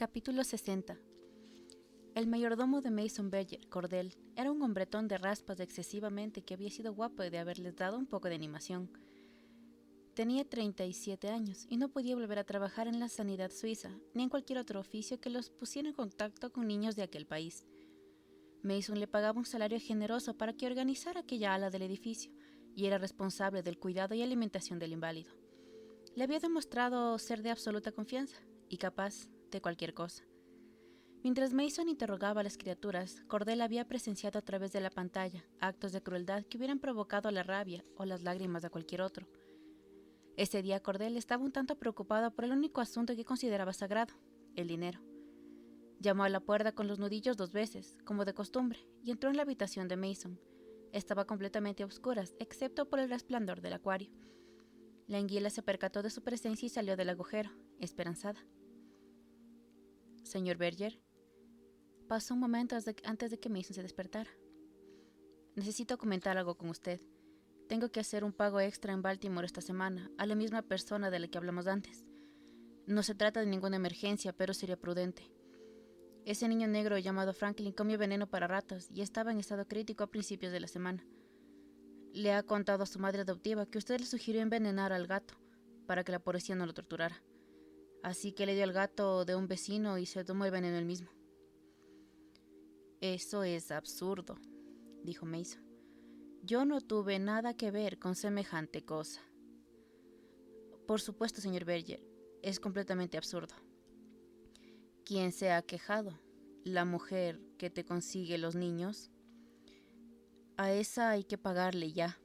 Capítulo 60. El mayordomo de Mason Berger, Cordell, era un hombretón de raspas excesivamente que había sido guapo de haberles dado un poco de animación. Tenía 37 años y no podía volver a trabajar en la sanidad suiza, ni en cualquier otro oficio que los pusiera en contacto con niños de aquel país. Mason le pagaba un salario generoso para que organizara aquella ala del edificio, y era responsable del cuidado y alimentación del inválido. Le había demostrado ser de absoluta confianza y capaz de cualquier cosa. Mientras Mason interrogaba a las criaturas, Cordell había presenciado a través de la pantalla actos de crueldad que hubieran provocado la rabia o las lágrimas de cualquier otro. Ese día Cordell estaba un tanto preocupado por el único asunto que consideraba sagrado, el dinero. Llamó a la puerta con los nudillos 2 veces, como de costumbre, y entró en la habitación de Mason. Estaba completamente a oscuras, excepto por el resplandor del acuario. La anguila se percató de su presencia y salió del agujero, esperanzada. «Señor Berger». Pasó un momento antes de que Mason se despertara. «Necesito comentar algo con usted. Tengo que hacer un pago extra en Baltimore esta semana, a la misma persona de la que hablamos antes. No se trata de ninguna emergencia, pero sería prudente. Ese niño negro llamado Franklin comió veneno para ratas y estaba en estado crítico a principios de la semana. Le ha contado a su madre adoptiva que usted le sugirió envenenar al gato para que la policía no lo torturara. Así que le dio al gato de un vecino y se tomó el veneno él mismo». «Eso es absurdo», dijo Mason. «Yo no tuve nada que ver con semejante cosa». «Por supuesto, señor Berger, es completamente absurdo». «¿Quién se ha quejado? ¿La mujer que te consigue los niños?» «A esa hay que pagarle ya».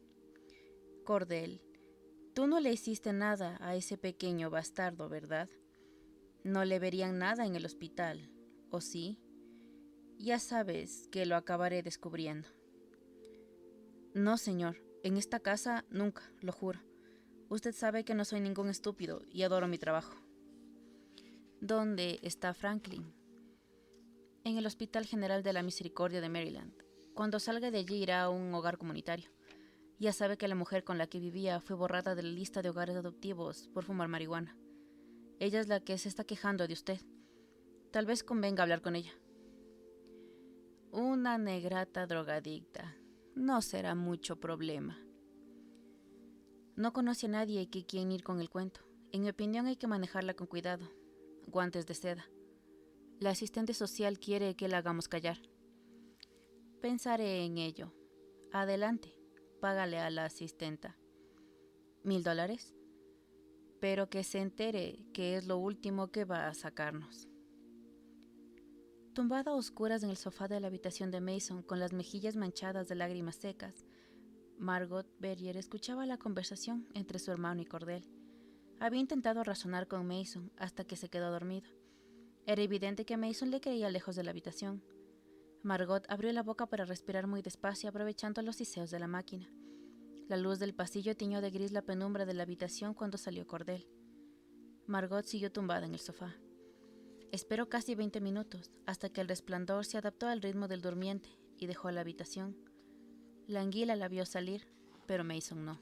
«Cordell, tú no le hiciste nada a ese pequeño bastardo, ¿verdad? No le verían nada en el hospital, ¿o sí? Ya sabes que lo acabaré descubriendo». «No, señor, en esta casa nunca, lo juro. Usted sabe que no soy ningún estúpido y adoro mi trabajo». «¿Dónde está Franklin?» «En el Hospital General de la Misericordia de Maryland. Cuando salga de allí irá a un hogar comunitario. Ya sabe que la mujer con la que vivía fue borrada de la lista de hogares adoptivos por fumar marihuana. Ella es la que se está quejando de usted. Tal vez convenga hablar con ella». «Una negrata drogadicta. No será mucho problema». «No conoce a nadie que quiera ir con el cuento. En mi opinión hay que manejarla con cuidado. Guantes de seda. La asistente social quiere que la hagamos callar». «Pensaré en ello. Adelante, págale a la asistenta». $1,000. Pero que se entere que es lo último que va a sacarnos». Tumbada a oscuras en el sofá de la habitación de Mason, con las mejillas manchadas de lágrimas secas, Margot Berger escuchaba la conversación entre su hermano y Cordell. Había intentado razonar con Mason hasta que se quedó dormido. Era evidente que Mason le creía lejos de la habitación. Margot abrió la boca para respirar muy despacio, aprovechando los siseos de la máquina. La luz del pasillo tiñó de gris la penumbra de la habitación cuando salió Cordell. Margot siguió tumbada en el sofá. Esperó casi 20 minutos, hasta que el resplandor se adaptó al ritmo del durmiente y dejó la habitación. La anguila la vio salir, pero Mason no.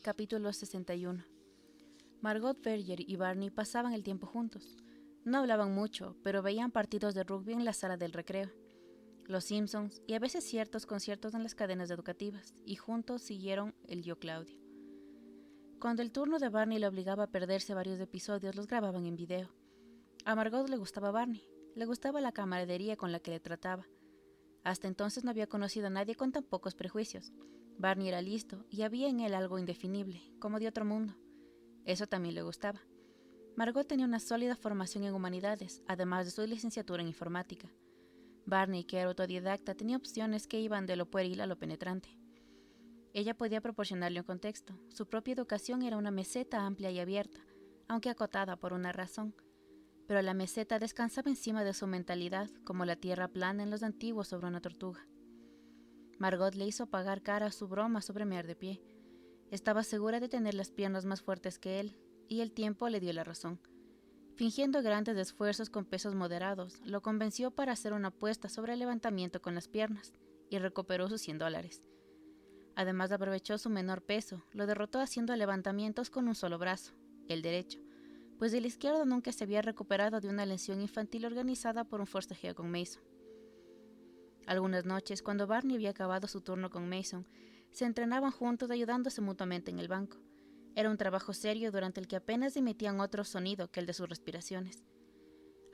Capítulo 61. Margot Berger y Barney pasaban el tiempo juntos. No hablaban mucho, pero veían partidos de rugby en la sala del recreo, Los Simpsons y a veces ciertos conciertos en las cadenas educativas, y juntos siguieron el Yo Claudio. Cuando el turno de Barney le obligaba a perderse varios episodios, los grababan en video. A Margot le gustaba Barney, le gustaba la camaradería con la que le trataba. Hasta entonces no había conocido a nadie con tan pocos prejuicios. Barney era listo y había en él algo indefinible, como de otro mundo. Eso también le gustaba. Margot tenía una sólida formación en humanidades, además de su licenciatura en informática. Barney, que era autodidacta, tenía opciones que iban de lo pueril a lo penetrante. Ella podía proporcionarle un contexto. Su propia educación era una meseta amplia y abierta, aunque acotada por una razón. Pero la meseta descansaba encima de su mentalidad, como la tierra plana en los antiguos sobre una tortuga. Margot le hizo pagar cara a su broma sobre mear de pie. Estaba segura de tener las piernas más fuertes que él, y el tiempo le dio la razón. Fingiendo grandes esfuerzos con pesos moderados, lo convenció para hacer una apuesta sobre el levantamiento con las piernas, y recuperó sus $100. Además aprovechó su menor peso, lo derrotó haciendo levantamientos con un solo brazo, el derecho, pues el izquierdo nunca se había recuperado de una lesión infantil organizada por un forcejeo con Mason. Algunas noches, cuando Barney había acabado su turno con Mason, se entrenaban juntos ayudándose mutuamente en el banco. Era un trabajo serio durante el que apenas emitían otro sonido que el de sus respiraciones.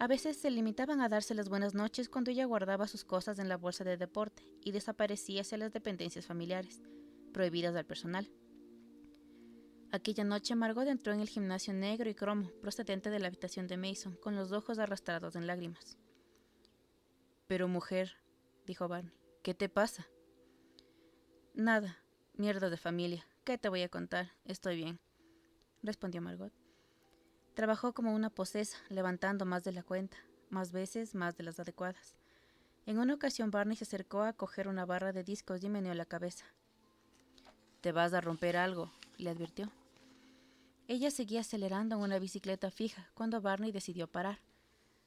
A veces se limitaban a darse las buenas noches cuando ella guardaba sus cosas en la bolsa de deporte y desaparecía hacia las dependencias familiares, prohibidas al personal. Aquella noche Margot entró en el gimnasio negro y cromo, procedente de la habitación de Mason, con los ojos arrastrados en lágrimas. «Pero mujer», dijo Barney, «¿qué te pasa?» «Nada, mierda de familia. ¿Qué te voy a contar? Estoy bien», respondió Margot. Trabajó como una posesa, levantando más de la cuenta, más veces más de las adecuadas. En una ocasión Barney se acercó a coger una barra de discos y meneó la cabeza. «Te vas a romper algo», le advirtió. Ella seguía acelerando en una bicicleta fija cuando Barney decidió parar.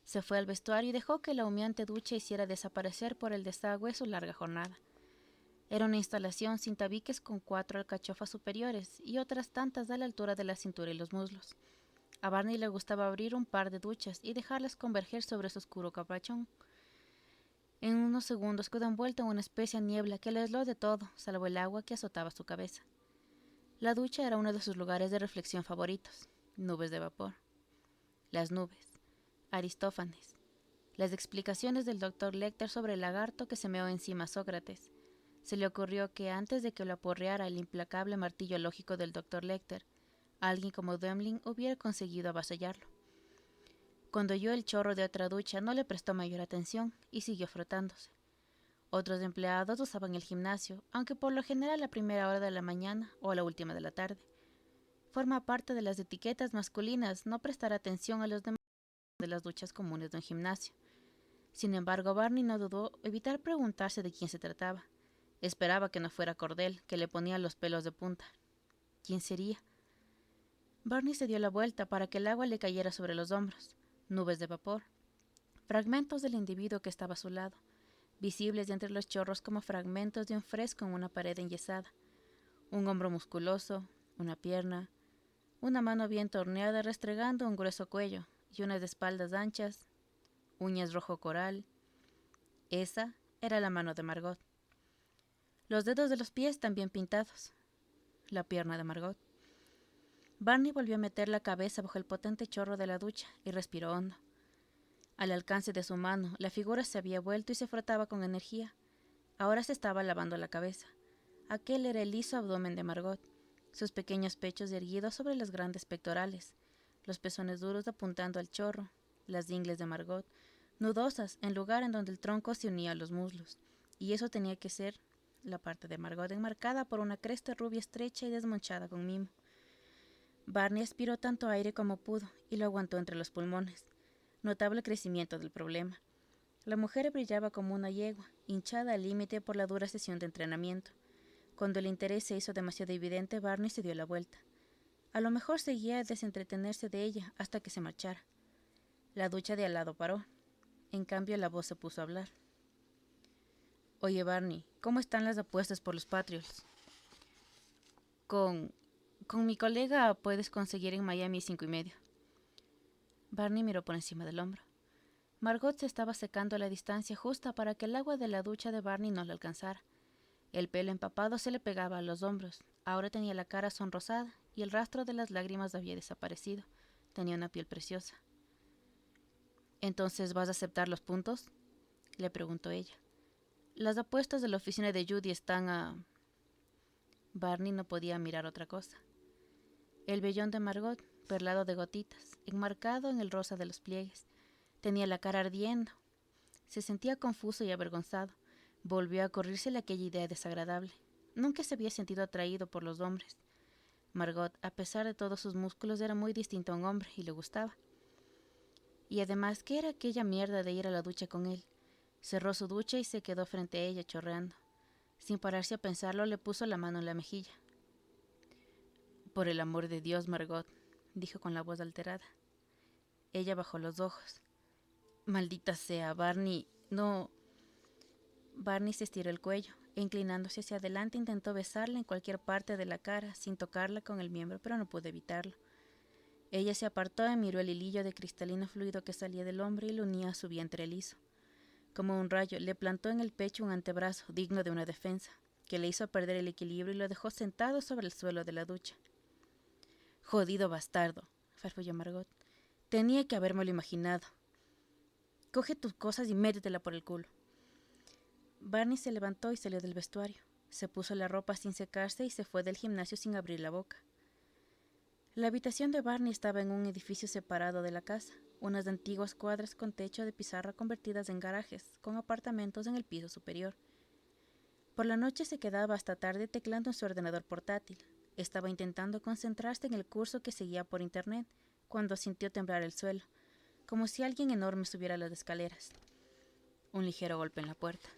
Se fue al vestuario y dejó que la humeante ducha hiciera desaparecer por el desagüe su larga jornada. Era una instalación sin tabiques con 4 alcachofas superiores y otras tantas a la altura de la cintura y los muslos. A Barney le gustaba abrir un par de duchas y dejarlas converger sobre su oscuro capachón. En unos segundos quedó envuelto en una especie de niebla que le aisló de todo, salvo el agua que azotaba su cabeza. La ducha era uno de sus lugares de reflexión favoritos. Nubes de vapor. Las nubes. Aristófanes. Las explicaciones del Dr. Lecter sobre el lagarto que se meó encima a Sócrates. Se le ocurrió que antes de que lo aporreara el implacable martillo lógico del Dr. Lecter, alguien como Dömling hubiera conseguido avasallarlo. Cuando oyó el chorro de otra ducha no le prestó mayor atención y siguió frotándose. Otros empleados usaban el gimnasio, aunque por lo general a la primera hora de la mañana o a la última de la tarde. Forma parte de las etiquetas masculinas no prestar atención a los demás de las duchas comunes de un gimnasio. Sin embargo, Barney no dudó evitar preguntarse de quién se trataba. Esperaba que no fuera Cordell, que le ponía los pelos de punta. ¿Quién sería? Barney se dio la vuelta para que el agua le cayera sobre los hombros. Nubes de vapor. Fragmentos del individuo que estaba a su lado, visibles de entre los chorros como fragmentos de un fresco en una pared enyesada. Un hombro musculoso, una pierna, una mano bien torneada restregando un grueso cuello y unas espaldas anchas, uñas rojo coral. Esa era la mano de Margot. Los dedos de los pies también pintados. La pierna de Margot. Barney volvió a meter la cabeza bajo el potente chorro de la ducha y respiró hondo. Al alcance de su mano, la figura se había vuelto y se frotaba con energía. Ahora se estaba lavando la cabeza. Aquel era el liso abdomen de Margot, sus pequeños pechos erguidos sobre las grandes pectorales, los pezones duros apuntando al chorro, las ingles de Margot, nudosas en lugar en donde el tronco se unía a los muslos, y eso tenía que ser la parte de Margot enmarcada por una cresta rubia estrecha y desmanchada con mimo. Barney aspiró tanto aire como pudo y lo aguantó entre los pulmones. Notable crecimiento del problema. La mujer brillaba como una yegua, hinchada al límite por la dura sesión de entrenamiento. Cuando el interés se hizo demasiado evidente, Barney se dio la vuelta. A lo mejor seguía a desentretenerse de ella hasta que se marchara. La ducha de al lado paró. En cambio, la voz se puso a hablar. «Oye, Barney, ¿cómo están las apuestas por los Patriots?» Con mi colega puedes conseguir en Miami 5:30. Barney miró por encima del hombro. Margot se estaba secando a la distancia justa para que el agua de la ducha de Barney no le alcanzara. El pelo empapado se le pegaba a los hombros. Ahora tenía la cara sonrosada y el rastro de las lágrimas había desaparecido. Tenía una piel preciosa. «¿Entonces vas a aceptar los puntos?», le preguntó ella. «Las apuestas de la oficina de Judy están a...» Barney no podía mirar otra cosa. El vellón de Margot, perlado de gotitas, enmarcado en el rosa de los pliegues, tenía la cara ardiendo. Se sentía confuso y avergonzado. Volvió a ocurrírsele aquella idea desagradable. Nunca se había sentido atraído por los hombres. Margot, a pesar de todos sus músculos, era muy distinta a un hombre y le gustaba. Y además, ¿qué era aquella mierda de ir a la ducha con él? Cerró su ducha y se quedó frente a ella chorreando. Sin pararse a pensarlo, le puso la mano en la mejilla. «Por el amor de Dios, Margot», dijo con la voz alterada. Ella bajó los ojos. «Maldita sea, Barney, no...» Barney se estiró el cuello, e inclinándose hacia adelante intentó besarla en cualquier parte de la cara, sin tocarla con el miembro, pero no pudo evitarlo. Ella se apartó y miró el hilillo de cristalino fluido que salía del hombre y lo unía a su vientre liso. Como un rayo, le plantó en el pecho un antebrazo digno de una defensa, que le hizo perder el equilibrio y lo dejó sentado sobre el suelo de la ducha. «Jodido bastardo», farfulló Margot. «Tenía que habérmelo imaginado. Coge tus cosas y métetela por el culo». Barney se levantó y salió del vestuario. Se puso la ropa sin secarse y se fue del gimnasio sin abrir la boca. La habitación de Barney estaba en un edificio separado de la casa, unas antiguas cuadras con techo de pizarra convertidas en garajes, con apartamentos en el piso superior. Por la noche se quedaba hasta tarde teclando en su ordenador portátil. Estaba intentando concentrarse en el curso que seguía por internet, cuando sintió temblar el suelo, como si alguien enorme subiera las escaleras. Un ligero golpe en la puerta.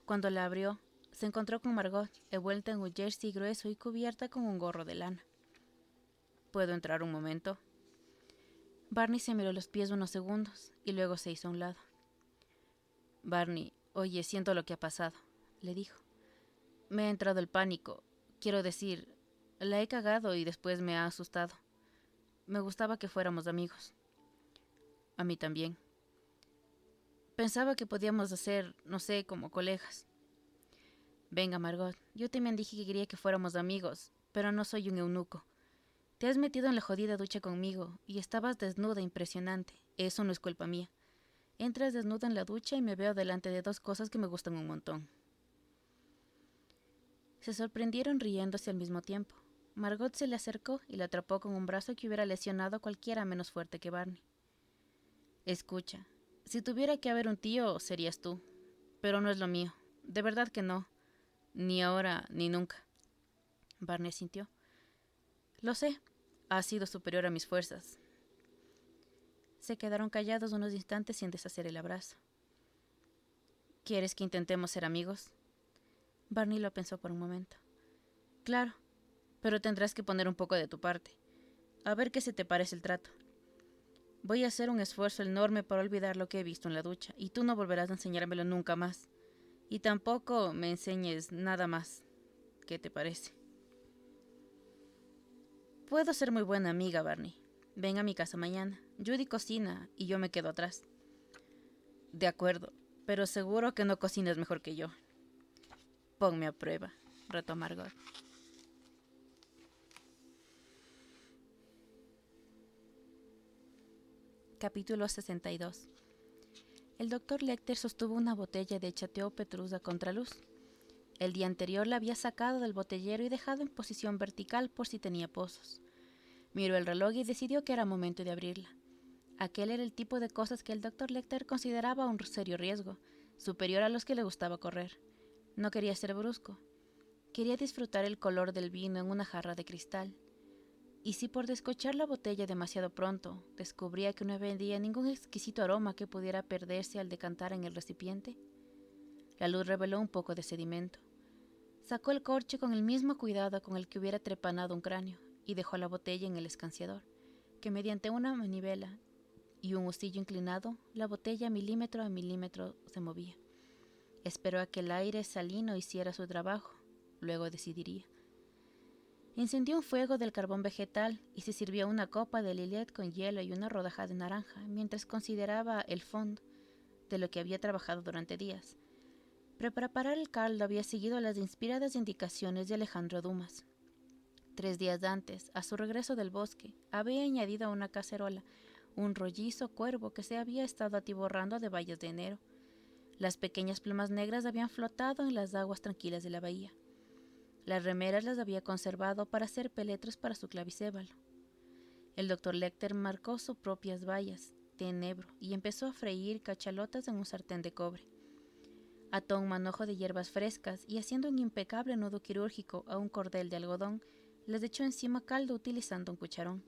Cuando la abrió, se encontró con Margot, envuelta en un jersey grueso y cubierta con un gorro de lana. «¿Puedo entrar un momento?» Barney se miró los pies unos segundos y luego se hizo a un lado. «Barney, oye, siento lo que ha pasado», le dijo. «Me ha entrado el pánico. Quiero decir, la he cagado y después me ha asustado. Me gustaba que fuéramos amigos». «A mí también. Pensaba que podíamos hacer, no sé, como colegas». «Venga, Margot, yo también dije que quería que fuéramos amigos, pero no soy un eunuco. Te has metido en la jodida ducha conmigo y estabas desnuda impresionante. Eso no es culpa mía. Entras desnuda en la ducha y me veo delante de dos cosas que me gustan un montón». Se sorprendieron riéndose al mismo tiempo. Margot se le acercó y la atrapó con un brazo que hubiera lesionado a cualquiera menos fuerte que Barney. «Escucha, si tuviera que haber un tío, serías tú. Pero no es lo mío. De verdad que no. Ni ahora, ni nunca». Barney sintió. «Lo sé. Has sido superior a mis fuerzas». Se quedaron callados unos instantes sin deshacer el abrazo. «¿Quieres que intentemos ser amigos?» Barney lo pensó por un momento. «Claro, pero tendrás que poner un poco de tu parte. A ver qué se te parece el trato. Voy a hacer un esfuerzo enorme para olvidar lo que he visto en la ducha, y tú no volverás a enseñármelo nunca más. Y tampoco me enseñes nada más. ¿Qué te parece?» «Puedo ser muy buena amiga, Barney. Ven a mi casa mañana. Judy cocina y yo me quedo atrás». «De acuerdo, pero seguro que no cocinas mejor que yo». «Ponme a prueba», retó Margot. Capítulo 62. El doctor Lecter sostuvo una botella de Chateau Petrus a contraluz. El día anterior la había sacado del botellero y dejado en posición vertical por si tenía pozos. Miró el reloj y decidió que era momento de abrirla. Aquel era el tipo de cosas que el doctor Lecter consideraba un serio riesgo, superior a los que le gustaba correr. No quería ser brusco. Quería disfrutar el color del vino en una jarra de cristal. Y si por descorchar la botella demasiado pronto descubría que no había ningún exquisito aroma que pudiera perderse al decantar en el recipiente. La luz reveló un poco de sedimento. Sacó el corcho con el mismo cuidado con el que hubiera trepanado un cráneo y dejó la botella en el escanciador, que mediante una manivela y un hustillo inclinado, la botella milímetro a milímetro se movía. Esperó a que el aire salino hiciera su trabajo, luego decidiría. Encendió un fuego del carbón vegetal y se sirvió una copa de Lillet con hielo y una rodaja de naranja mientras consideraba el fondo de lo que había trabajado durante días. Pero para preparar el caldo había seguido las inspiradas indicaciones de Alejandro Dumas. 3 días antes, a su regreso del bosque, había añadido a una cacerola un rollizo cuervo que se había estado atiborrando de bayas de enero. Las pequeñas plumas negras habían flotado en las aguas tranquilas de la bahía. Las remeras las había conservado para hacer peletros para su clavicébalo. El doctor Lecter marcó sus propias bayas de enebro y empezó a freír cachalotas en un sartén de cobre. Ató un manojo de hierbas frescas y, haciendo un impecable nudo quirúrgico a un cordel de algodón, les echó encima caldo utilizando un cucharón.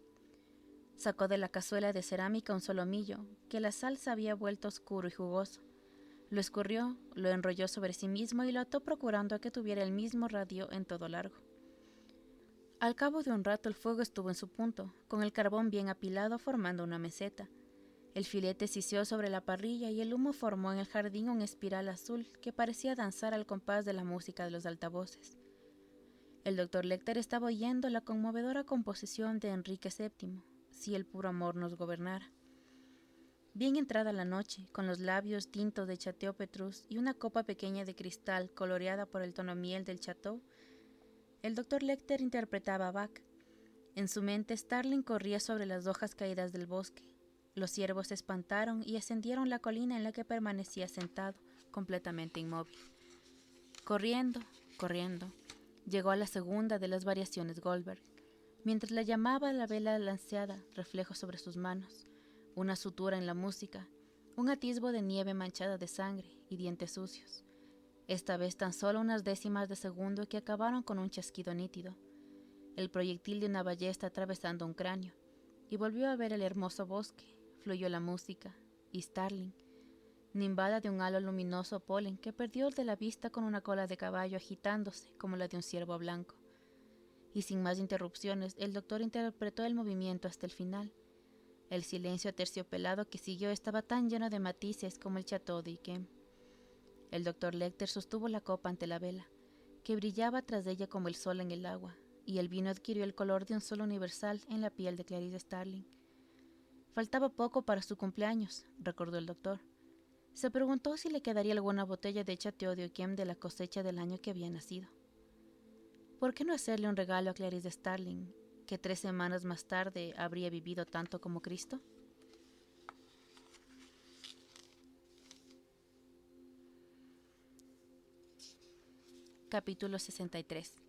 Sacó de la cazuela de cerámica un solomillo, que la salsa había vuelto oscuro y jugoso. Lo escurrió, lo enrolló sobre sí mismo y lo ató procurando que tuviera el mismo radio en todo largo. Al cabo de un rato el fuego estuvo en su punto, con el carbón bien apilado formando una meseta. El filete siseó sobre la parrilla y el humo formó en el jardín una espiral azul que parecía danzar al compás de la música de los altavoces. El doctor Lecter estaba oyendo la conmovedora composición de Enrique VII, Si el puro amor nos gobernara. Bien entrada la noche, con los labios tintos de Chateau Petrus y una copa pequeña de cristal coloreada por el tono miel del Chateau, el doctor Lecter interpretaba a Bach. En su mente Starling corría sobre las hojas caídas del bosque. Los ciervos se espantaron y ascendieron la colina en la que permanecía sentado, completamente inmóvil. Corriendo, llegó a la segunda de las variaciones Goldberg. Mientras la llamaba la vela lanceada, reflejo sobre sus manos, una sutura en la música, un atisbo de nieve manchada de sangre y dientes sucios. Esta vez tan solo unas décimas de segundo que acabaron con un chasquido nítido. El proyectil de una ballesta atravesando un cráneo, y volvió a ver el hermoso bosque, fluyó la música, y Starling, nimbada de un halo luminoso polen que perdió de la vista con una cola de caballo agitándose como la de un ciervo blanco. Y sin más interrupciones, el doctor interpretó el movimiento hasta el final. El silencio aterciopelado que siguió estaba tan lleno de matices como el Chateau de Yquem. El doctor Lecter sostuvo la copa ante la vela, que brillaba tras de ella como el sol en el agua, y el vino adquirió el color de un sol universal en la piel de Clarice Starling. Faltaba poco para su cumpleaños, recordó el doctor. Se preguntó si le quedaría alguna botella de Chateau de Yquem de la cosecha del año que había nacido. ¿Por qué no hacerle un regalo a Clarice Starling, que 3 semanas más tarde habría vivido tanto como Cristo? Capítulo 63.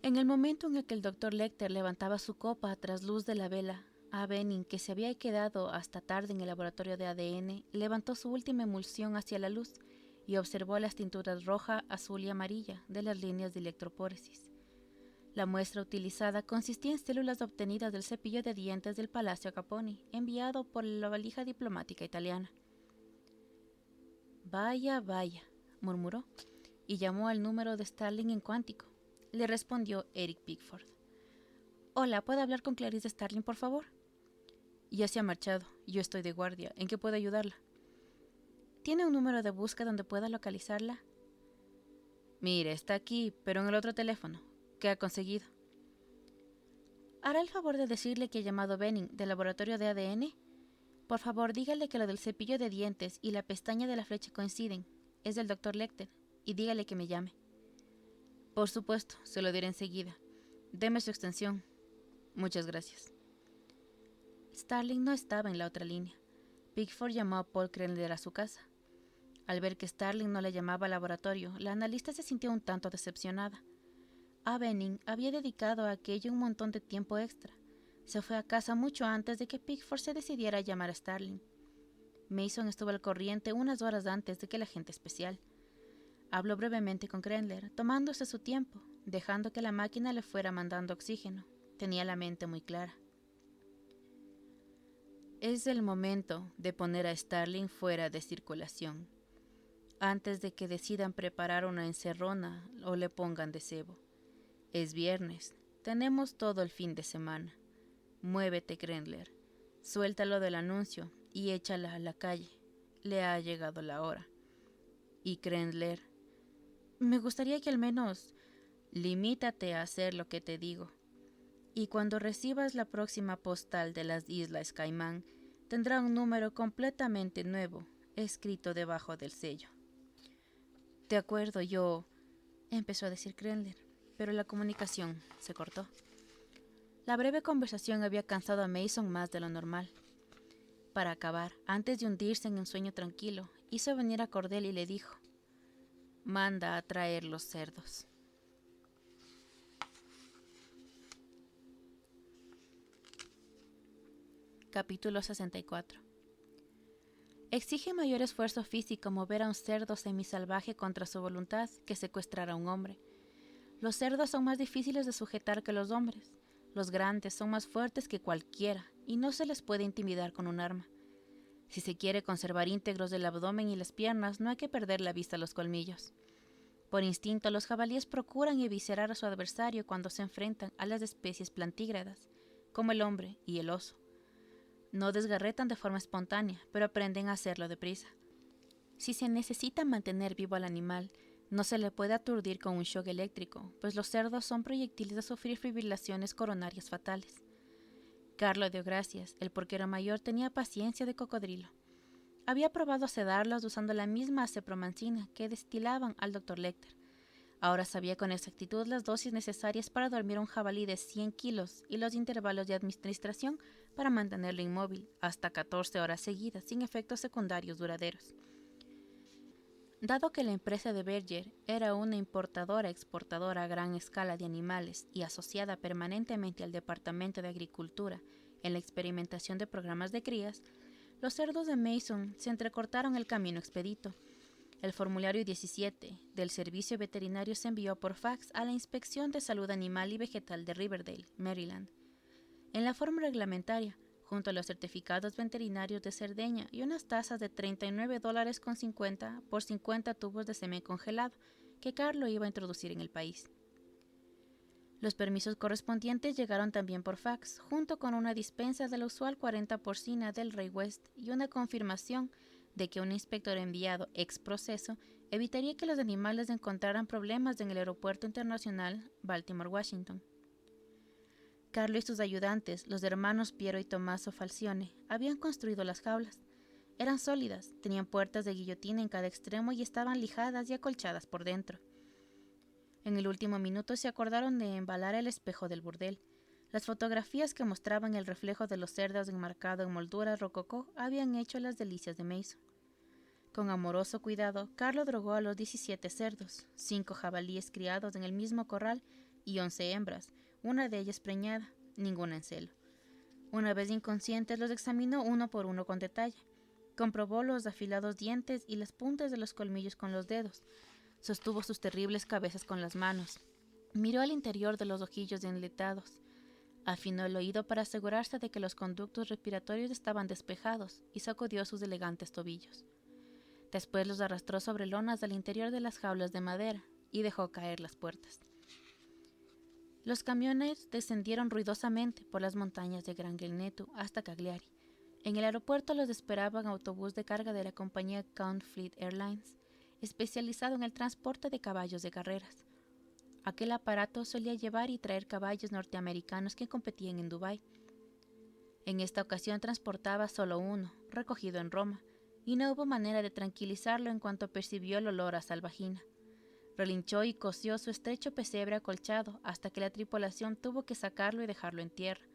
En el momento en el que el doctor Lecter levantaba su copa a trasluz de la vela, A. Benning, que se había quedado hasta tarde en el laboratorio de ADN, levantó su última emulsión hacia la luz y observó las tinturas roja, azul y amarilla de las líneas de electropóresis. La muestra utilizada consistía en células obtenidas del cepillo de dientes del Palacio Caponi, enviado por la valija diplomática italiana. Vaya, murmuró, y llamó al número de Starling en cuántico. Le respondió Eric Pickford. Hola, ¿puedo hablar con Clarice Starling, por favor? Ya se ha marchado. Yo estoy de guardia. ¿En qué puedo ayudarla? ¿Tiene un número de búsqueda donde pueda localizarla? Mire, está aquí, pero en el otro teléfono. ¿Qué ha conseguido? ¿Hará el favor de decirle que he llamado Benning, del laboratorio de ADN? Por favor, dígale que lo del cepillo de dientes y la pestaña de la flecha coinciden. Es del doctor Lecter. Y dígale que me llame. Por supuesto, se lo diré enseguida. Deme su extensión. Muchas gracias. Starling no estaba en la otra línea. Pickford llamó a Paul Krendler a su casa. Al ver que Starling no le llamaba al laboratorio, la analista se sintió un tanto decepcionada. A. Benning había dedicado a aquello un montón de tiempo extra. Se fue a casa mucho antes de que Pickford se decidiera a llamar a Starling. Mason estuvo al corriente unas horas antes de que el agente especial. Habló brevemente con Krendler, tomándose su tiempo, dejando que la máquina le fuera mandando oxígeno. Tenía la mente muy clara. Es el momento de poner a Starling fuera de circulación, antes de que decidan preparar una encerrona o le pongan de cebo. Es viernes, tenemos todo el fin de semana. Muévete, Krendler, suéltalo del anuncio y échala a la calle. Le ha llegado la hora. Y Krendler, me gustaría que al menos limítate a hacer lo que te digo. Y cuando recibas la próxima postal de las Islas Caimán, tendrá un número completamente nuevo, escrito debajo del sello. De acuerdo, empezó a decir Krendler, pero la comunicación se cortó. La breve conversación había cansado a Mason más de lo normal. Para acabar, antes de hundirse en un sueño tranquilo, hizo venir a Cordell y le dijo: manda a traer los cerdos. Capítulo 64. Exige mayor esfuerzo físico mover a un cerdo semisalvaje contra su voluntad que secuestrar a un hombre. Los cerdos son más difíciles de sujetar que los hombres. Los grandes son más fuertes que cualquiera y no se les puede intimidar con un arma. Si se quiere conservar íntegros el abdomen y las piernas, no hay que perder la vista a los colmillos. Por instinto, los jabalíes procuran eviscerar a su adversario cuando se enfrentan a las especies plantígradas, como el hombre y el oso. No desgarretan de forma espontánea, pero aprenden a hacerlo deprisa. Si se necesita mantener vivo al animal, no se le puede aturdir con un shock eléctrico, pues los cerdos son proyectiles de sufrir fibrilaciones coronarias fatales. Carlo dio gracias, el porquero mayor tenía paciencia de cocodrilo. Había probado sedarlos usando la misma acepromancina que destilaban al Dr. Lecter. Ahora sabía con exactitud las dosis necesarias para dormir a un jabalí de 100 kilos y los intervalos de administración para mantenerlo inmóvil hasta 14 horas seguidas sin efectos secundarios duraderos. Dado que la empresa de Berger era una importadora-exportadora a gran escala de animales y asociada permanentemente al Departamento de Agricultura en la experimentación de programas de crías, los cerdos de Mason se entrecortaron el camino expedito. El formulario 17 del Servicio Veterinario se envió por fax a la Inspección de Salud Animal y Vegetal de Riverdale, Maryland. En la forma reglamentaria, junto a los certificados veterinarios de Cerdeña y unas tasas de $39.50 por 50 tubos de semen congelado que Carlo iba a introducir en el país. Los permisos correspondientes llegaron también por fax, junto con una dispensa de la usual 40 porcina del Rey West y una confirmación de que un inspector enviado ex proceso evitaría que los animales encontraran problemas en el aeropuerto internacional Baltimore-Washington. Carlo y sus ayudantes, los hermanos Piero y Tommaso Falcione, habían construido las jaulas. Eran sólidas, tenían puertas de guillotina en cada extremo y estaban lijadas y acolchadas por dentro. En el último minuto se acordaron de embalar el espejo del burdel. Las fotografías que mostraban el reflejo de los cerdos enmarcado en molduras rococó habían hecho las delicias de Mason. Con amoroso cuidado, Carlo drogó a los 17 cerdos, 5 jabalíes criados en el mismo corral y 11 hembras, una de ellas preñada, ninguna en celo. Una vez inconscientes, los examinó uno por uno con detalle. Comprobó los afilados dientes y las puntas de los colmillos con los dedos. Sostuvo sus terribles cabezas con las manos. Miró al interior de los ojillos enletados. Afinó el oído para asegurarse de que los conductos respiratorios estaban despejados y sacudió sus elegantes tobillos. Después los arrastró sobre lonas al interior de las jaulas de madera y dejó caer las puertas. Los camiones descendieron ruidosamente por las montañas de Gran Gelnetu hasta Cagliari. En el aeropuerto los esperaba un autobús de carga de la compañía Count Fleet Airlines, especializado en el transporte de caballos de carreras. Aquel aparato solía llevar y traer caballos norteamericanos que competían en Dubái. En esta ocasión transportaba solo uno, recogido en Roma, y no hubo manera de tranquilizarlo en cuanto percibió el olor a salvajina. Relinchó y cosió su estrecho pesebre acolchado hasta que la tripulación tuvo que sacarlo y dejarlo en tierra,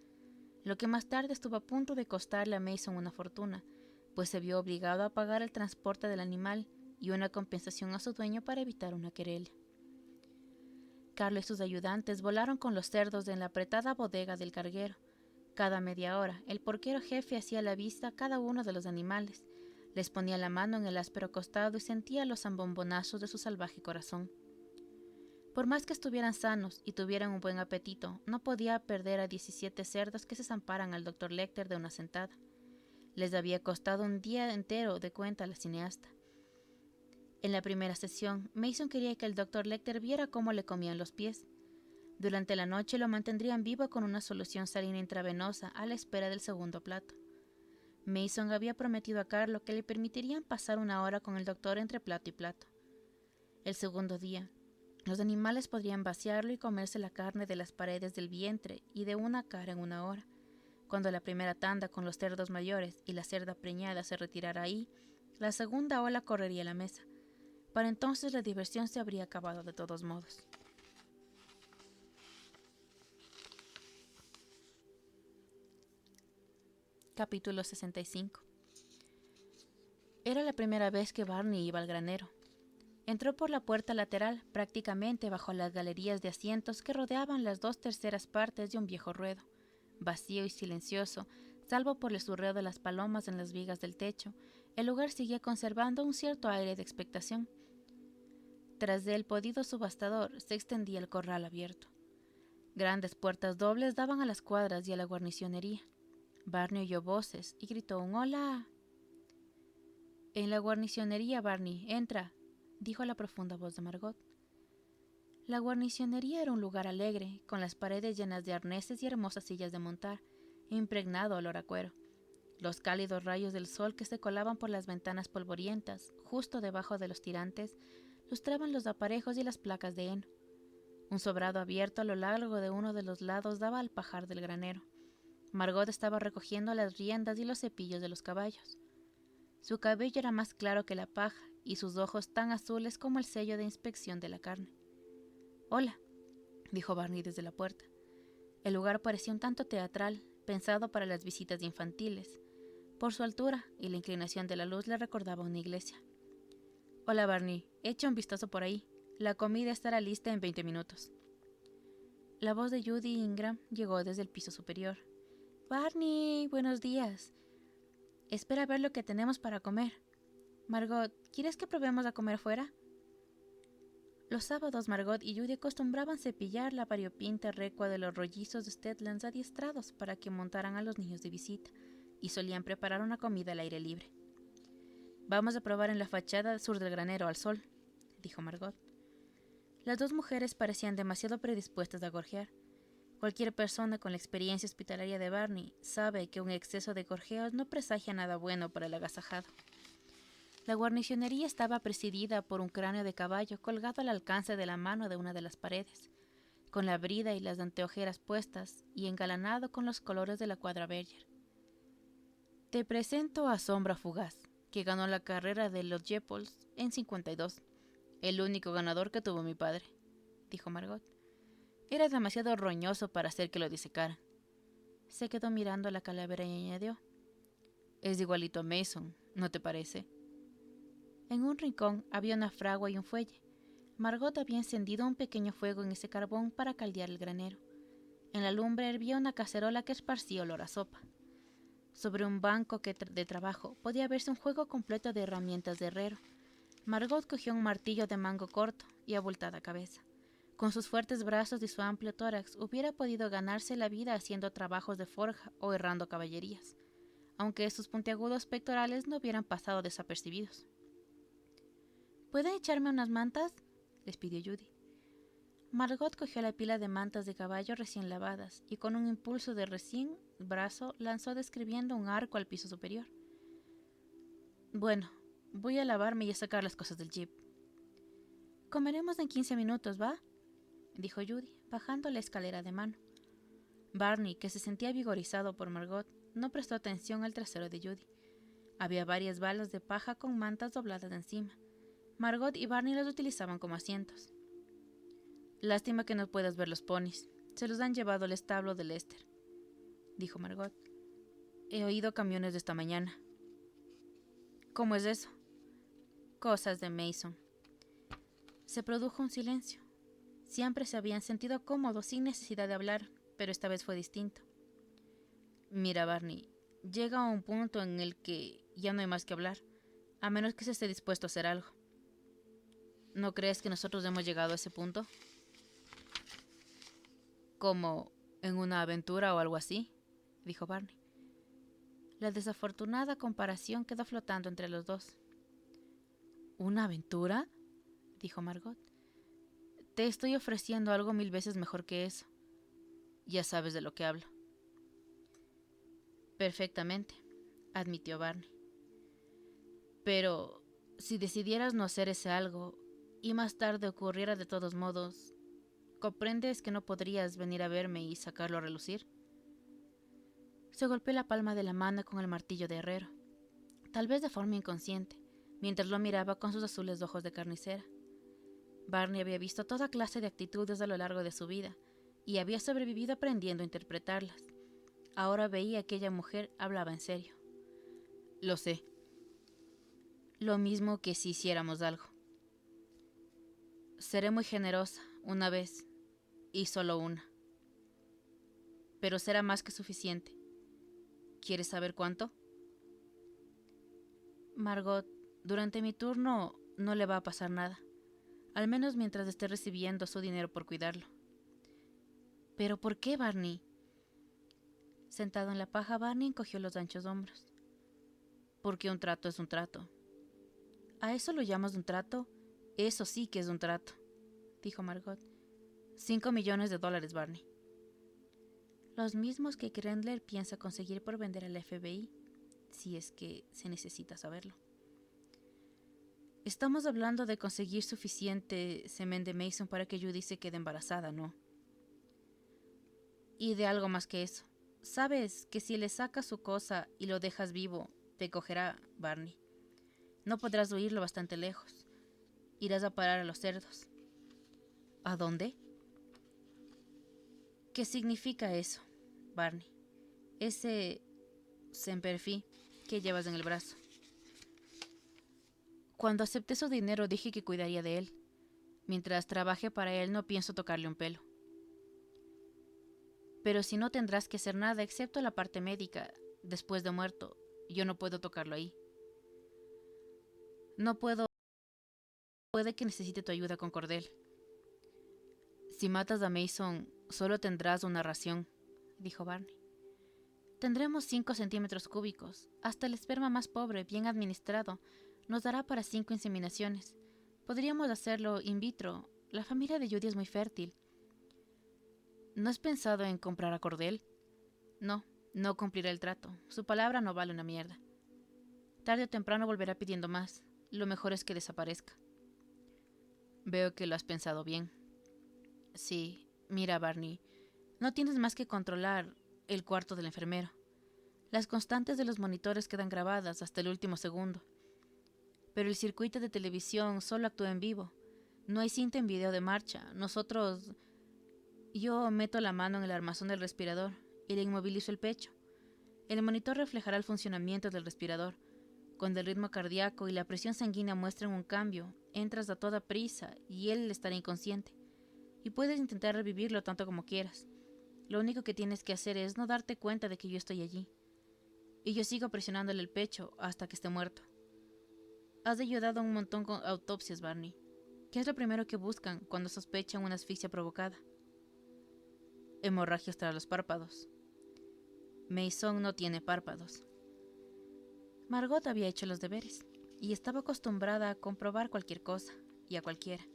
lo que más tarde estuvo a punto de costarle a Mason una fortuna, pues se vio obligado a pagar el transporte del animal y una compensación a su dueño para evitar una querella. Carlo y sus ayudantes volaron con los cerdos en la apretada bodega del carguero. Cada media hora, el porquero jefe hacía la vista a cada uno de los animales, les ponía la mano en el áspero costado y sentía los zambombonazos de su salvaje corazón. Por más que estuvieran sanos y tuvieran un buen apetito, no podía perder a 17 cerdos que se zamparan al Dr. Lecter de una sentada. Les había costado un día entero de cuenta a la cineasta. En la primera sesión, Mason quería que el Dr. Lecter viera cómo le comían los pies. Durante la noche lo mantendrían vivo con una solución salina intravenosa a la espera del segundo plato. Mason había prometido a Carlo que le permitirían pasar una hora con el doctor entre plato y plato. El segundo día, los animales podrían vaciarlo y comerse la carne de las paredes del vientre y de una cara en una hora. Cuando la primera tanda con los cerdos mayores y la cerda preñada se retirara ahí, la segunda ola correría la mesa. Para entonces la diversión se habría acabado de todos modos. Capítulo 65. Era la primera vez que Barney iba al granero. Entró por la puerta lateral, prácticamente bajo las galerías de asientos que rodeaban las 2/3 partes de un viejo ruedo, vacío y silencioso, salvo por el zurreo de las palomas en las vigas del techo. El lugar seguía conservando un cierto aire de expectación. Tras del podido subastador se extendía el corral abierto. Grandes puertas dobles daban a las cuadras y a la guarnicionería. Barney oyó voces y gritó un «¡Hola!». «En la guarnicionería, Barney, entra», dijo la profunda voz de Margot. La guarnicionería era un lugar alegre, con las paredes llenas de arneses y hermosas sillas de montar, e impregnado olor a cuero. Los cálidos rayos del sol que se colaban por las ventanas polvorientas, justo debajo de los tirantes, lustraban los aparejos y las placas de heno. Un sobrado abierto a lo largo de uno de los lados daba al pajar del granero. Margot estaba recogiendo las riendas y los cepillos de los caballos. Su cabello era más claro que la paja y sus ojos tan azules como el sello de inspección de la carne. «Hola», dijo Barney desde la puerta. El lugar parecía un tanto teatral, pensado para las visitas infantiles. Por su altura y la inclinación de la luz le recordaba una iglesia. «Hola, Barney, echa un vistazo por ahí. La comida estará lista en 20 minutos». La voz de Judy Ingram llegó desde el piso superior. «Barney, buenos días. Espera a ver lo que tenemos para comer. Margot, ¿quieres que probemos a comer fuera?» Los sábados Margot y Judy acostumbraban cepillar la variopinta recua de los rollizos de Stedlands adiestrados para que montaran a los niños de visita, y solían preparar una comida al aire libre. «Vamos a probar en la fachada sur del granero al sol», dijo Margot. Las dos mujeres parecían demasiado predispuestas a gorjear. Cualquier persona con la experiencia hospitalaria de Barney sabe que un exceso de gorjeos no presagia nada bueno para el agasajado. La guarnicionería estaba presidida por un cráneo de caballo colgado al alcance de la mano de una de las paredes, con la brida y las anteojeras puestas y engalanado con los colores de la cuadra Berger. «Te presento a Sombra Fugaz, que ganó la carrera de los Jeppols en 52, el único ganador que tuvo mi padre», dijo Margot. Era demasiado roñoso para hacer que lo disecaran. Se quedó mirando la calavera y añadió: «Es igualito a Mason, ¿no te parece?» En un rincón había una fragua y un fuelle. Margot había encendido un pequeño fuego en ese carbón para caldear el granero. En la lumbre hervía una cacerola que esparcía olor a sopa. Sobre un banco de trabajo podía verse un juego completo de herramientas de herrero. Margot cogió un martillo de mango corto y abultada cabeza. Con sus fuertes brazos y su amplio tórax hubiera podido ganarse la vida haciendo trabajos de forja o herrando caballerías, aunque sus puntiagudos pectorales no hubieran pasado desapercibidos. «¿Pueden echarme unas mantas?», les pidió Judy. Margot cogió la pila de mantas de caballo recién lavadas y con un impulso de recién brazo lanzó describiendo un arco al piso superior. «Bueno, voy a lavarme y a sacar las cosas del jeep». «Comeremos en 15 minutos, ¿va?», dijo Judy, bajando la escalera de mano. Barney, que se sentía vigorizado por Margot, no prestó atención al trasero de Judy. Había varias balas de paja con mantas dobladas encima. Margot y Barney las utilizaban como asientos. «Lástima que no puedas ver los ponis. Se los han llevado al establo de Lester», dijo Margot. «He oído camiones de esta mañana». «¿Cómo es eso?» «Cosas de Mason». Se produjo un silencio. Siempre se habían sentido cómodos sin necesidad de hablar, pero esta vez fue distinto. «Mira, Barney, llega a un punto en el que ya no hay más que hablar, a menos que se esté dispuesto a hacer algo. ¿No crees que nosotros hemos llegado a ese punto? ¿Como en una aventura o algo así?», dijo Barney. La desafortunada comparación quedó flotando entre los dos. «¿Una aventura?», dijo Margot. «Te estoy ofreciendo algo 1000 veces mejor que eso. Ya sabes de lo que hablo». «Perfectamente», admitió Barney. «Pero si decidieras no hacer ese algo y más tarde ocurriera de todos modos, ¿comprendes que no podrías venir a verme y sacarlo a relucir?». Se golpeó la palma de la mano con el martillo de herrero, tal vez de forma inconsciente, mientras lo miraba con sus azules ojos de carnicera. Barney había visto toda clase de actitudes a lo largo de su vida y había sobrevivido aprendiendo a interpretarlas. Ahora veía que aquella mujer hablaba en serio. «Lo sé. Lo mismo que si hiciéramos algo. Seré muy generosa, una vez, y solo una. Pero será más que suficiente. ¿Quieres saber cuánto?». «Margot, durante mi turno no le va a pasar nada, al menos mientras esté recibiendo su dinero por cuidarlo». «¿Pero por qué, Barney?». Sentado en la paja, Barney encogió los anchos hombros. «Porque un trato es un trato». «¿A eso lo llamas un trato? Eso sí que es un trato», dijo Margot. $5 millones, Barney. «Los mismos que Grendler piensa conseguir por vender al FBI», si es que se necesita saberlo. Estamos hablando de conseguir suficiente semen de Mason para que Judy se quede embarazada, ¿no? Y de algo más que eso. Sabes que si le sacas su cosa y lo dejas vivo, te cogerá Barney. No podrás huirlo bastante lejos. Irás a parar a los cerdos. ¿A dónde? ¿Qué significa eso, Barney? Ese semperfi que llevas en el brazo. Cuando acepté su dinero dije que cuidaría de él. Mientras trabaje para él no pienso tocarle un pelo. Pero si no tendrás que hacer nada excepto la parte médica, después de muerto, yo no puedo tocarlo ahí. No puedo. Puede que necesite tu ayuda con cordel. Si matas a Mason, solo tendrás una ración, dijo Barney. Tendremos 5 centímetros cúbicos. Hasta el esperma más pobre, bien administrado, nos dará para 5 inseminaciones. Podríamos hacerlo in vitro. La familia de Judy es muy fértil. ¿No has pensado en comprar a cordel? No, no cumplirá el trato. Su palabra no vale una mierda. Tarde o temprano volverá pidiendo más. Lo mejor es que desaparezca. Veo que lo has pensado bien. Sí, mira, Barney, no tienes más que controlar el cuarto del enfermero. Las constantes de los monitores quedan grabadas hasta el último segundo. Pero el circuito de televisión solo actúa en vivo. No hay cinta en video de marcha. Yo meto la mano en el armazón del respirador y le inmovilizo el pecho. El monitor reflejará el funcionamiento del respirador. Cuando el ritmo cardíaco y la presión sanguínea muestren un cambio, entras a toda prisa y él estará inconsciente. Y puedes intentar revivirlo tanto como quieras. Lo único que tienes que hacer es no darte cuenta de que yo estoy allí. Y yo sigo presionándole el pecho hasta que esté muerto. Has ayudado a un montón con autopsias, Barney. ¿Qué es lo primero que buscan cuando sospechan una asfixia provocada? Hemorragias tras los párpados. Mason no tiene párpados. Margot había hecho los deberes y estaba acostumbrada a comprobar cualquier cosa y a cualquiera.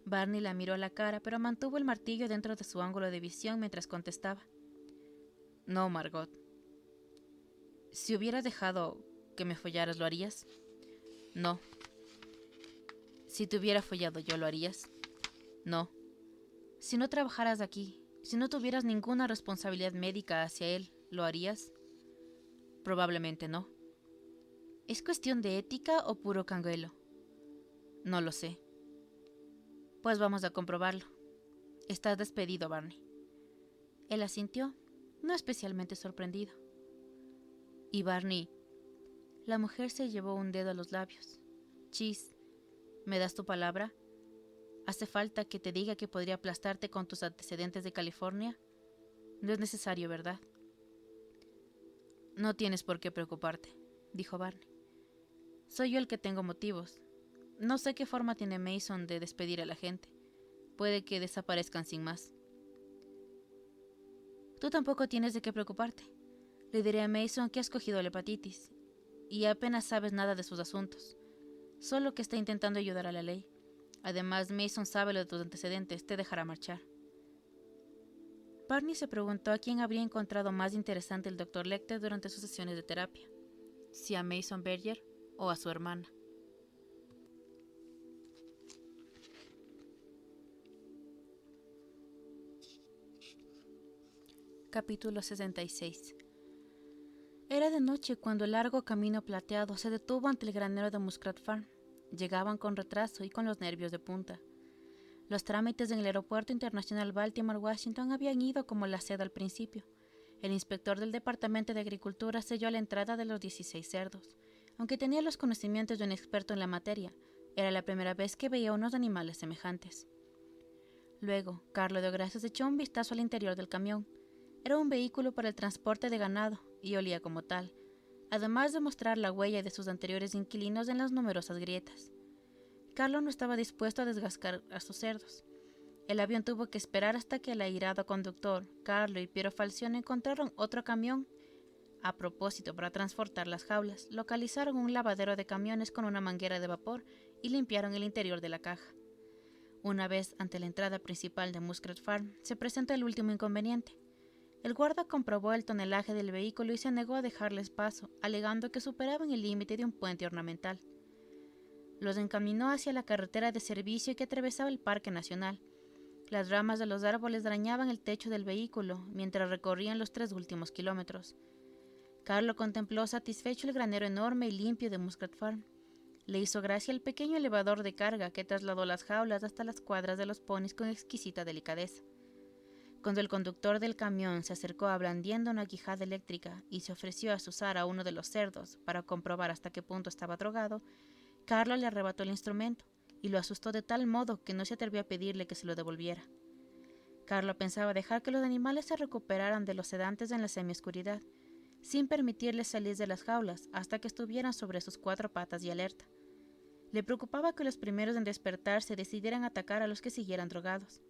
Barney la miró a la cara, pero mantuvo el martillo dentro de su ángulo de visión mientras contestaba. No, Margot. Si hubieras dejado que me follaras, ¿lo harías? No. Si te hubiera follado yo, ¿lo harías? No. Si no trabajaras aquí, si no tuvieras ninguna responsabilidad médica hacia él, ¿lo harías? Probablemente no. ¿Es cuestión de ética o puro canguelo? No lo sé. Pues vamos a comprobarlo. Estás despedido, Barney. Él asintió, no especialmente sorprendido. Y Barney, la mujer se llevó un dedo a los labios. Chis, ¿me das tu palabra? ¿Hace falta que te diga que podría aplastarte con tus antecedentes de California? No es necesario, ¿verdad? No tienes por qué preocuparte, dijo Barney. Soy yo el que tengo motivos. No sé qué forma tiene Mason de despedir a la gente. Puede que desaparezcan sin más. Tú tampoco tienes de qué preocuparte. Le diré a Mason que has cogido la hepatitis y apenas sabes nada de sus asuntos. Solo que está intentando ayudar a la ley. Además, Mason sabe lo de tus antecedentes, te dejará marchar. Barney se preguntó a quién habría encontrado más interesante el Dr. Lecter durante sus sesiones de terapia, si a Mason Berger o a su hermana. Capítulo 66. Era de noche cuando el largo camino plateado se detuvo ante el granero de Muskrat Farm. Llegaban con retraso y con los nervios de punta. Los trámites en el Aeropuerto Internacional Baltimore-Washington habían ido como la seda al principio. El inspector del Departamento de Agricultura selló la entrada de los 16 cerdos. Aunque tenía los conocimientos de un experto en la materia, era la primera vez que veía unos animales semejantes. Luego, Carlo de Gracias echó un vistazo al interior del camión. Era un vehículo para el transporte de ganado y olía como tal, además de mostrar la huella de sus anteriores inquilinos en las numerosas grietas. Carlo no estaba dispuesto a desgastar a sus cerdos. El avión tuvo que esperar hasta que el airado conductor, Carlo y Piero Falcione encontraron otro camión. A propósito, para transportar las jaulas, localizaron un lavadero de camiones con una manguera de vapor y limpiaron el interior de la caja. Una vez ante la entrada principal de Muskrat Farm, se presentó el último inconveniente. El guarda comprobó el tonelaje del vehículo y se negó a dejarles paso, alegando que superaban el límite de un puente ornamental. Los encaminó hacia la carretera de servicio que atravesaba el Parque Nacional. Las ramas de los árboles dañaban el techo del vehículo mientras recorrían los 3 últimos kilómetros. Carlo contempló satisfecho el granero enorme y limpio de Muscat Farm. Le hizo gracia el pequeño elevador de carga que trasladó las jaulas hasta las cuadras de los ponis con exquisita delicadeza. Cuando el conductor del camión se acercó blandiendo una quijada eléctrica y se ofreció a azuzar a uno de los cerdos para comprobar hasta qué punto estaba drogado, Carlo le arrebató el instrumento y lo asustó de tal modo que no se atrevió a pedirle que se lo devolviera. Carlo pensaba dejar que los animales se recuperaran de los sedantes en la semioscuridad, sin permitirles salir de las jaulas hasta que estuvieran sobre sus 4 patas y alerta. Le preocupaba que los primeros en despertar se decidieran a atacar a los que siguieran drogados.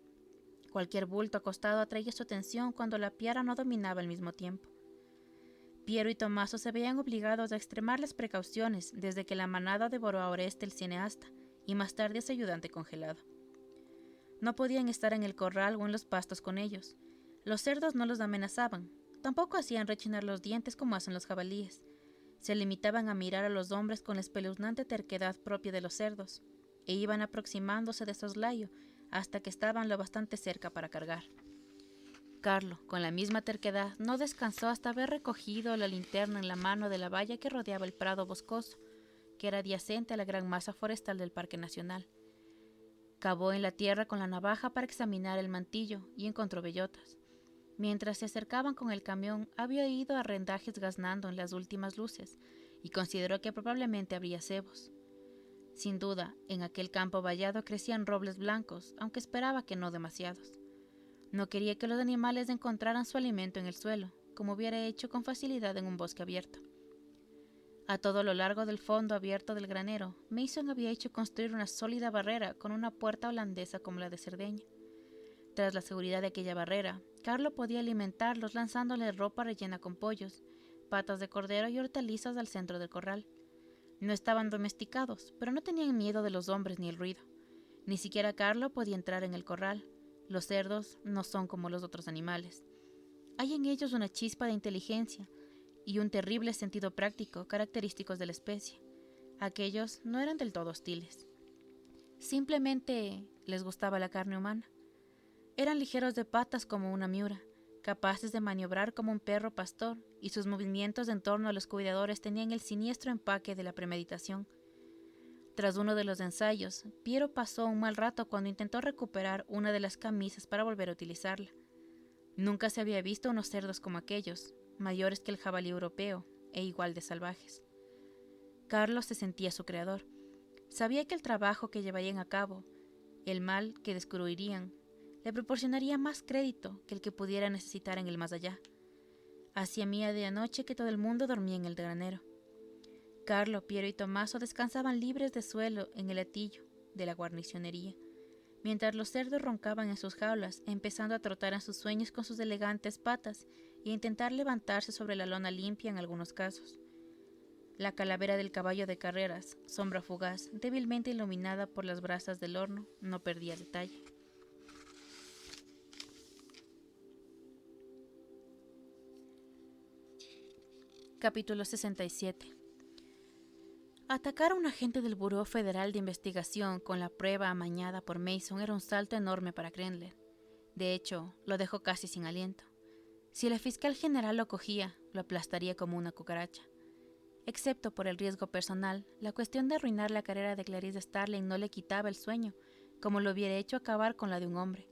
Cualquier bulto acostado atraía su atención cuando la piara no dominaba al mismo tiempo. Piero y Tommaso se veían obligados a extremar las precauciones desde que la manada devoró a Oreste el cineasta y más tarde a su ayudante congelado. No podían estar en el corral o en los pastos con ellos. Los cerdos no los amenazaban, tampoco hacían rechinar los dientes como hacen los jabalíes. Se limitaban a mirar a los hombres con la espeluznante terquedad propia de los cerdos, e iban aproximándose de soslayo hasta que estaban lo bastante cerca para cargar. Carlo, con la misma terquedad, no descansó hasta haber recogido la linterna en la mano de la valla que rodeaba el prado boscoso, que era adyacente a la gran masa forestal del Parque Nacional. Cavó en la tierra con la navaja para examinar el mantillo y encontró bellotas. Mientras se acercaban con el camión, había oído arrendajes gaznando en las últimas luces y consideró que probablemente habría cebos. Sin duda, en aquel campo vallado crecían robles blancos, aunque esperaba que no demasiados. No quería que los animales encontraran su alimento en el suelo, como hubiera hecho con facilidad en un bosque abierto. A todo lo largo del fondo abierto del granero, Mason había hecho construir una sólida barrera con una puerta holandesa como la de Cerdeña. Tras la seguridad de aquella barrera, Carlo podía alimentarlos lanzándoles ropa rellena con pollos, patas de cordero y hortalizas al centro del corral. No estaban domesticados, pero no tenían miedo de los hombres ni el ruido. Ni siquiera Carlo podía entrar en el corral. Los cerdos no son como los otros animales. Hay en ellos una chispa de inteligencia y un terrible sentido práctico característicos de la especie. Aquellos no eran del todo hostiles. Simplemente les gustaba la carne humana. Eran ligeros de patas como una miura, capaces de maniobrar como un perro pastor, y sus movimientos en torno a los cuidadores tenían el siniestro empaque de la premeditación. Tras uno de los ensayos, Piero pasó un mal rato cuando intentó recuperar una de las camisas para volver a utilizarla. Nunca se había visto unos cerdos como aquellos, mayores que el jabalí europeo e igual de salvajes. Carlos se sentía su creador. Sabía que el trabajo que llevarían a cabo, el mal que descubrirían, le proporcionaría más crédito que el que pudiera necesitar en el más allá. Hacía medianoche que todo el mundo dormía en el granero. Carlo, Piero y Tommaso descansaban libres de suelo en el atillo de la guarnicionería, mientras los cerdos roncaban en sus jaulas, empezando a trotar en sus sueños con sus elegantes patas y a intentar levantarse sobre la lona limpia en algunos casos. La calavera del caballo de carreras, sombra fugaz, débilmente iluminada por las brasas del horno, no perdía detalle. Capítulo 67. Atacar a un agente del Buró Federal de Investigación con la prueba amañada por Mason era un salto enorme para Krendler. De hecho, lo dejó casi sin aliento. Si el fiscal general lo cogía, lo aplastaría como una cucaracha. Excepto por el riesgo personal, la cuestión de arruinar la carrera de Clarice Starling no le quitaba el sueño, como lo hubiera hecho acabar con la de un hombre.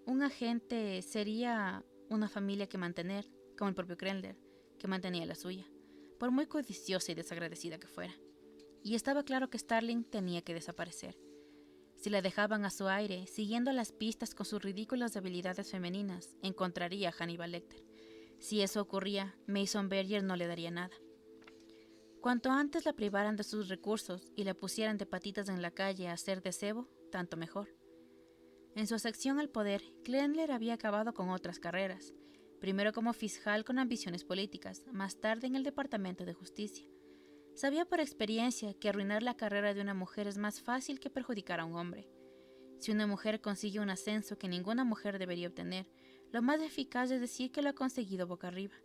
Un agente sería una familia que mantener, como el propio Krendler, que mantenía la suya, por muy codiciosa y desagradecida que fuera. Y estaba claro que Starling tenía que desaparecer. Si la dejaban a su aire, siguiendo las pistas con sus ridículas debilidades femeninas, encontraría a Hannibal Lecter. Si eso ocurría, Mason Berger no le daría nada. Cuanto antes la privaran de sus recursos y la pusieran de patitas en la calle a hacer de cebo, tanto mejor. En su ascensión al poder, Krendler había acabado con otras carreras, primero como fiscal con ambiciones políticas, más tarde en el Departamento de Justicia. Sabía por experiencia que arruinar la carrera de una mujer es más fácil que perjudicar a un hombre. Si una mujer consigue un ascenso que ninguna mujer debería obtener, lo más eficaz es decir que lo ha conseguido boca arriba.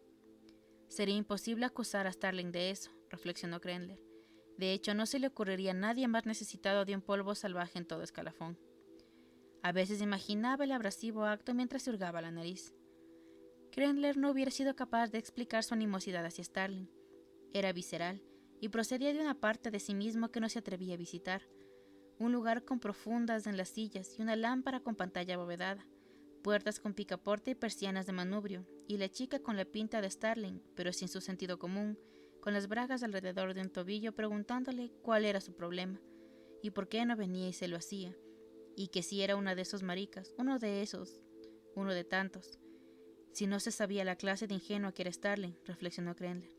Sería imposible acusar a Starling de eso, reflexionó Crenler. De hecho, no se le ocurriría a nadie más necesitado de un polvo salvaje en todo escalafón. A veces imaginaba el abrasivo acto mientras se hurgaba la nariz. Crenler no hubiera sido capaz de explicar su animosidad hacia Starling. Era visceral y procedía de una parte de sí mismo que no se atrevía a visitar. Un lugar con profundas en las sillas y una lámpara con pantalla abovedada, puertas con picaporte y persianas de manubrio, y la chica con la pinta de Starling, pero sin su sentido común, con las bragas alrededor de un tobillo preguntándole cuál era su problema, y por qué no venía y se lo hacía, y que si era una de esos maricas, uno de tantos. Si no se sabía la clase de ingenua que era Starling, reflexionó Crenler.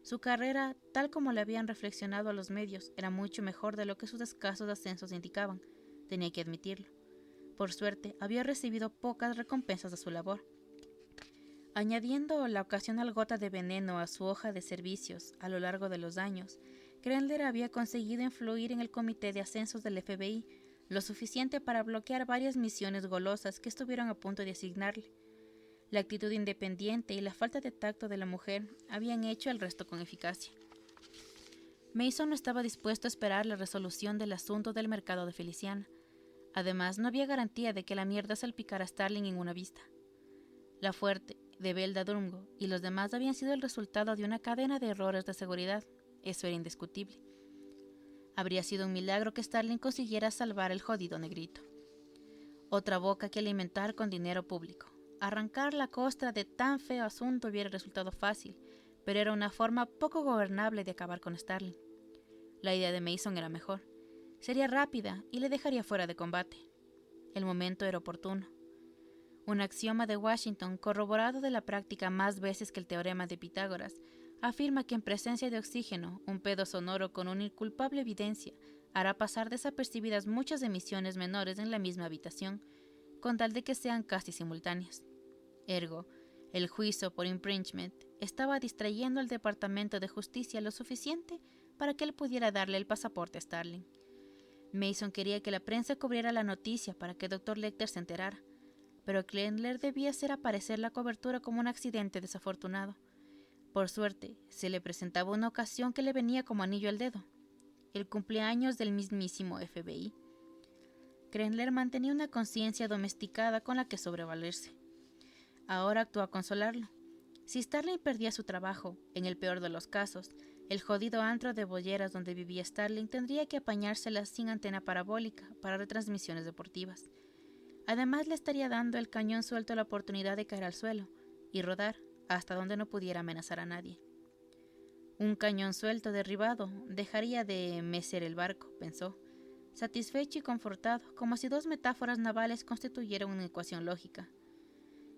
Su carrera, tal como le habían reflexionado a los medios, era mucho mejor de lo que sus escasos ascensos indicaban, tenía que admitirlo. Por suerte, había recibido pocas recompensas de su labor. Añadiendo la ocasional gota de veneno a su hoja de servicios a lo largo de los años, Crenler había conseguido influir en el comité de ascensos del FBI lo suficiente para bloquear varias misiones golosas que estuvieron a punto de asignarle. La actitud independiente y la falta de tacto de la mujer habían hecho el resto con eficacia. Mason no estaba dispuesto a esperar la resolución del asunto del mercado de Feliciana. Además, no había garantía de que la mierda salpicara a Starling en una vista. La fuerte, de Belda Drumgo y los demás habían sido el resultado de una cadena de errores de seguridad. Eso era indiscutible. Habría sido un milagro que Starling consiguiera salvar el jodido negrito. Otra boca que alimentar con dinero público. Arrancar la costra de tan feo asunto hubiera resultado fácil, pero era una forma poco gobernable de acabar con Starling. La idea de Mason era mejor. Sería rápida y le dejaría fuera de combate. El momento era oportuno. Un axioma de Washington, corroborado de la práctica más veces que el teorema de Pitágoras, afirma que en presencia de oxígeno, un pedo sonoro con una inculpable evidencia hará pasar desapercibidas muchas emisiones menores en la misma habitación, con tal de que sean casi simultáneas. Ergo, el juicio por infringement estaba distrayendo al Departamento de Justicia lo suficiente para que él pudiera darle el pasaporte a Starling. Mason quería que la prensa cubriera la noticia para que Dr. Lecter se enterara, pero Crenler debía hacer aparecer la cobertura como un accidente desafortunado. Por suerte, se le presentaba una ocasión que le venía como anillo al dedo: el cumpleaños del mismísimo FBI. Crenler mantenía una conciencia domesticada con la que sobrevalerse. Ahora actuó a consolarlo. Si Starling perdía su trabajo, en el peor de los casos, el jodido antro de bolleras donde vivía Starling tendría que apañárselas sin antena parabólica para retransmisiones deportivas. Además, le estaría dando el cañón suelto la oportunidad de caer al suelo y rodar hasta donde no pudiera amenazar a nadie. Un cañón suelto derribado dejaría de mecer el barco, pensó, satisfecho y confortado, como si dos metáforas navales constituyeran una ecuación lógica.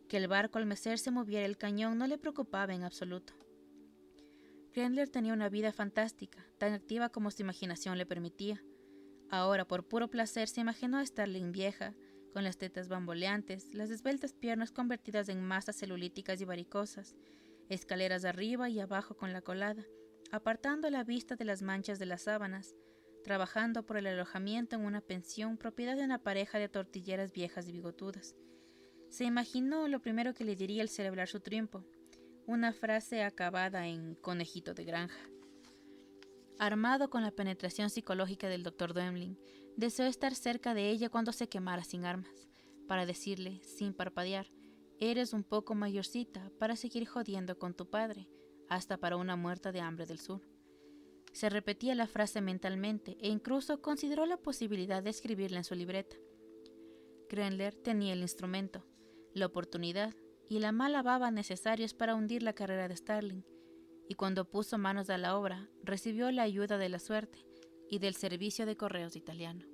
Que el barco al mecerse moviera el cañón no le preocupaba en absoluto. Crenler tenía una vida fantástica, tan activa como su imaginación le permitía. Ahora, por puro placer, se imaginó a Starling vieja, con las tetas bamboleantes, las esbeltas piernas convertidas en masas celulíticas y varicosas, escaleras arriba y abajo con la colada, apartando la vista de las manchas de las sábanas, trabajando por el alojamiento en una pensión propiedad de una pareja de tortilleras viejas y bigotudas. Se imaginó lo primero que le diría al celebrar su triunfo, una frase acabada en conejito de granja. Armado con la penetración psicológica del Dr. Dwemling, deseó estar cerca de ella cuando se quemara sin armas, para decirle, sin parpadear: eres un poco mayorcita para seguir jodiendo con tu padre, hasta para una muerta de hambre del sur. Se repetía la frase mentalmente e incluso consideró la posibilidad de escribirla en su libreta. Crenler tenía el instrumento, la oportunidad y la mala baba necesarios para hundir la carrera de Starling, y cuando puso manos a la obra, recibió la ayuda de la suerte y del servicio de correos italiano.